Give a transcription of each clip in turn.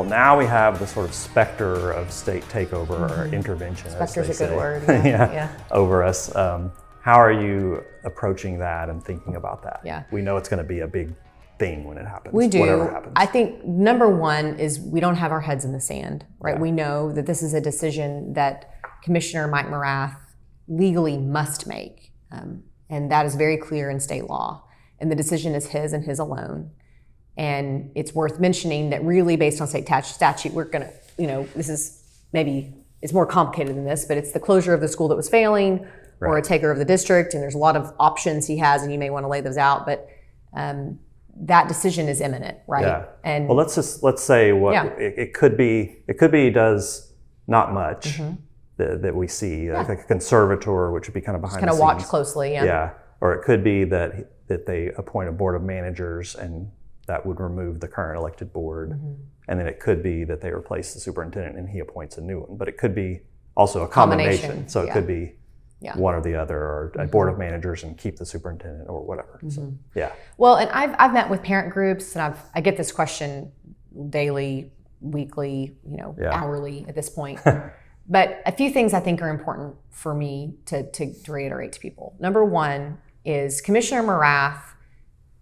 Well, now we have the sort of specter of state takeover or intervention. Specter's a good word. Yeah. Over us. How are you approaching that and thinking about that? Yeah. We know it's going to be a big thing when it happens. We do. Whatever happens. I think number one is we don't have our heads in the sand, right? Yeah. We know that this is a decision that Commissioner Mike Morath legally must make. And that is very clear in state law. And the decision is his and his alone. And it's worth mentioning that really based on state statute, we're going to, this is maybe, it's more complicated than this, but it's the closure of the school that was failing or a takeover of the district. And there's a lot of options he has and you may want to lay those out, but that decision is imminent, right? Yeah. And well, let's say it could be he does not much that we see, like a conservator, which would be kind of behind the scenes. Kind of watch closely, Yeah. Or it could be that they appoint a board of managers and that would remove the current elected board. And then it could be that they replace the superintendent and he appoints a new one. But it could be also a combination. So it could be one or the other, or a board of managers and keep the superintendent or whatever. So, Well, and I've met with parent groups and I get this question daily, weekly, hourly at this point. But a few things I think are important for me to reiterate to people. Number one is Commissioner Morath,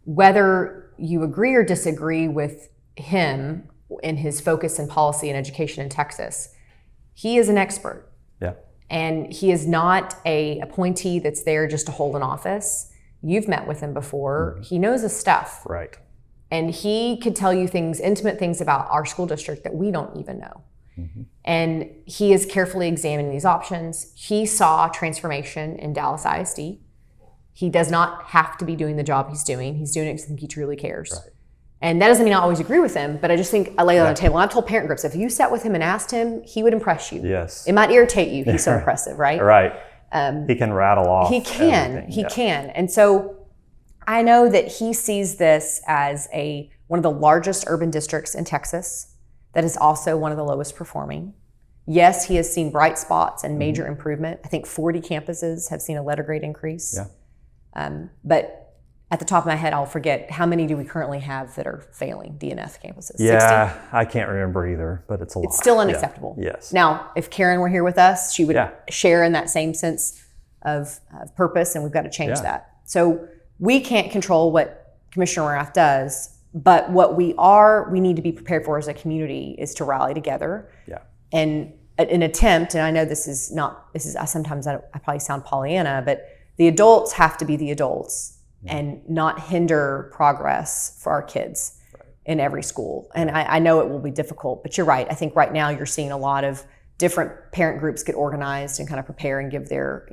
whether you agree or disagree with him in his focus in policy and education in Texas, he is an expert. Yeah. And he is not a appointee that's there just to hold an office. You've met with him before. He knows his stuff. Right. And he could tell you intimate things about our school district that we don't even know. And he is carefully examining these options. He saw transformation in Dallas ISD. He does not have to be doing the job he's doing. He's doing it because I think he truly cares. Right. And that doesn't mean I always agree with him, but I just think I lay it on the table. And I've told parent groups, if you sat with him and asked him, he would impress you. Yes. It might irritate you. He's so impressive, right? Right. He can rattle off. He can. He can. And so I know that he sees this as one of the largest urban districts in Texas that is also one of the lowest performing. Yes, he has seen bright spots and major improvement. I think 40 campuses have seen a letter grade increase. Yeah. But at the top of my head, I'll forget, how many do we currently have that are failing DNF campuses? Yeah, 60? I can't remember either, but it's a lot. It's still unacceptable. Yeah. Yes. Now, if Karen were here with us, she would share in that same sense of purpose, and we've got to change that. So we can't control what Commissioner Morath does, but what we need to be prepared for as a community is to rally together. Yeah. And an attempt, and I know sometimes I probably sound Pollyanna, but the adults have to be the adults and not hinder progress for our kids in every school. And I know it will be difficult, but you're right. I think right now you're seeing a lot of different parent groups get organized and kind of prepare and give their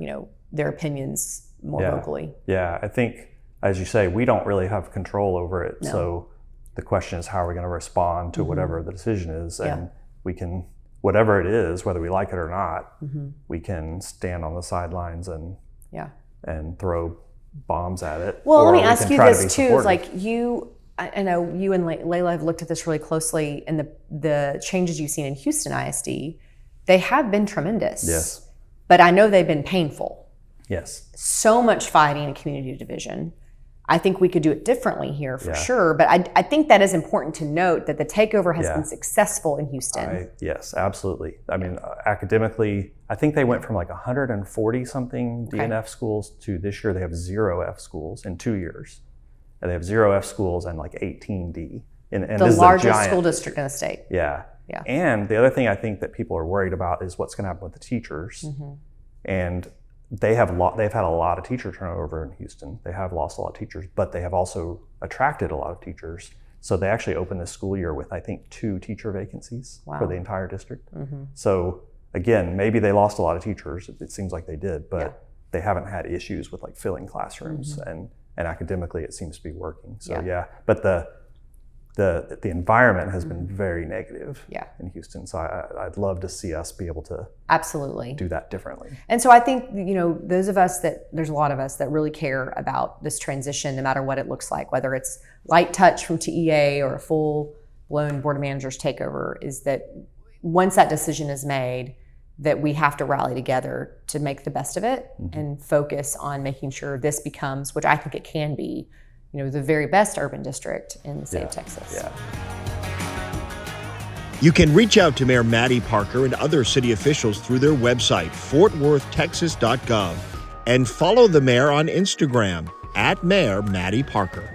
opinions more vocally. Yeah, I think, as you say, we don't really have control over it. No. So the question is, how are we going to respond to whatever the decision is? And we can, whatever it is, whether we like it or not, we can stand on the sidelines and throw bombs at it. Well, let me ask you this too, is like I know you and Layla have looked at this really closely, and the changes you've seen in Houston ISD, they have been tremendous. Yes. But I know they've been painful. Yes. So much fighting and community division. I think we could do it differently here for sure, but I think that is important to note that the takeover has been successful in Houston. Yes, absolutely. I mean, academically, I think they went from like 140 something DNF schools to this year they have 0 F schools in 2 years. And they have 0 F schools and like 18 D. And the largest school district in the state. Yeah. And the other thing I think that people are worried about is what's going to happen with the teachers. And they've had a lot of teacher turnover in Houston. They have lost a lot of teachers, but they have also attracted a lot of teachers. So they actually opened this school year with, I think, 2 teacher vacancies for the entire district. So again, maybe they lost a lot of teachers. It seems like they did, but they haven't had issues with like filling classrooms, and academically it seems to be working. So but the environment has been very negative in Houston. So I'd love to see us be able to do that differently. And so I think, there's a lot of us that really care about this transition, no matter what it looks like, whether it's light touch from TEA or a full-blown board of managers takeover, is that once that decision is made, that we have to rally together to make the best of it and focus on making sure this becomes, which I think it can be, the very best urban district in the state of Texas. Yeah. You can reach out to Mayor Mattie Parker and other city officials through their website, fortworthtexas.gov, and follow the mayor on Instagram @Mayor Mattie Parker.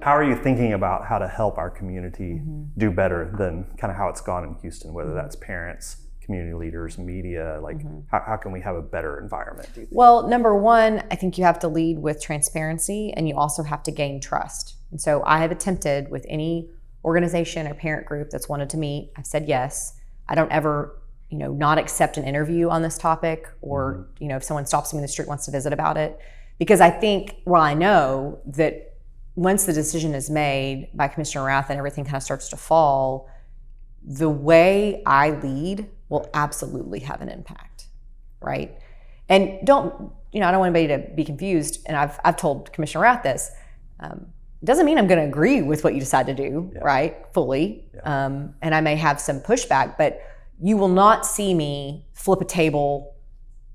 How are you thinking about how to help our community do better than kind of how it's gone in Houston, whether that's parents, community leaders, media, like how can we have a better environment, do you think? Well, number one, I think you have to lead with transparency, and you also have to gain trust. And so I have attempted with any organization or parent group that's wanted to meet, I've said yes. I don't ever, not accept an interview on this topic, or, if someone stops me in the street, wants to visit about it. Because I think, I know that once the decision is made by Commissioner Rath and everything kind of starts to fall, the way I lead will absolutely have an impact, right? And I don't want anybody to be confused, and I've told Commissioner Rath this, it doesn't mean I'm going to agree with what you decide to do, right, fully, and I may have some pushback, but you will not see me flip a table,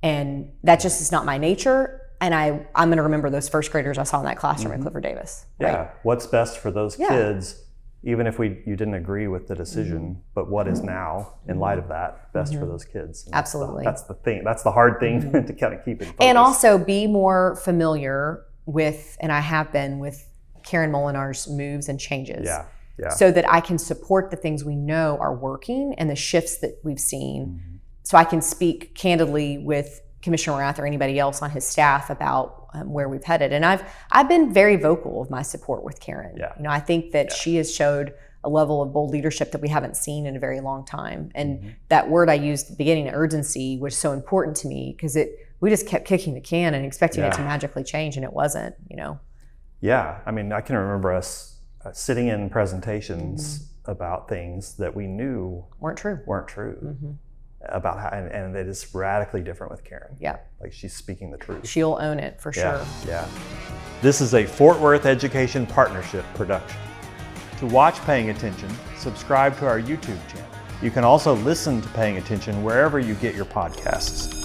and that just is not my nature. And I'm going to remember those first graders I saw in that classroom at Clifford Davis. Right? Yeah, what's best for those kids, even if you didn't agree with the decision, but what is now, in light of that, best for those kids? And absolutely. That's the thing. That's the hard thing to kind of keep in focus. And also be more familiar with, and I have been, with Karen Molinar's moves and changes. Yeah. So that I can support the things we know are working and the shifts that we've seen. So I can speak candidly with Commissioner Rath or anybody else on his staff about where we've headed. And I've been very vocal of my support with Karen. I think that she has showed a level of bold leadership that we haven't seen in a very long time. And that word I used at the beginning, urgency, was so important to me, because we just kept kicking the can and expecting it to magically change, and it wasn't, Yeah, I mean, I can remember us sitting in presentations about things that we knew weren't true. About how, and it is radically different with Karen. Yeah. Like, she's speaking the truth. She'll own it for sure. Yeah. This is a Fort Worth Education Partnership production. To watch Paying Attention, subscribe to our YouTube channel. You can also listen to Paying Attention wherever you get your podcasts.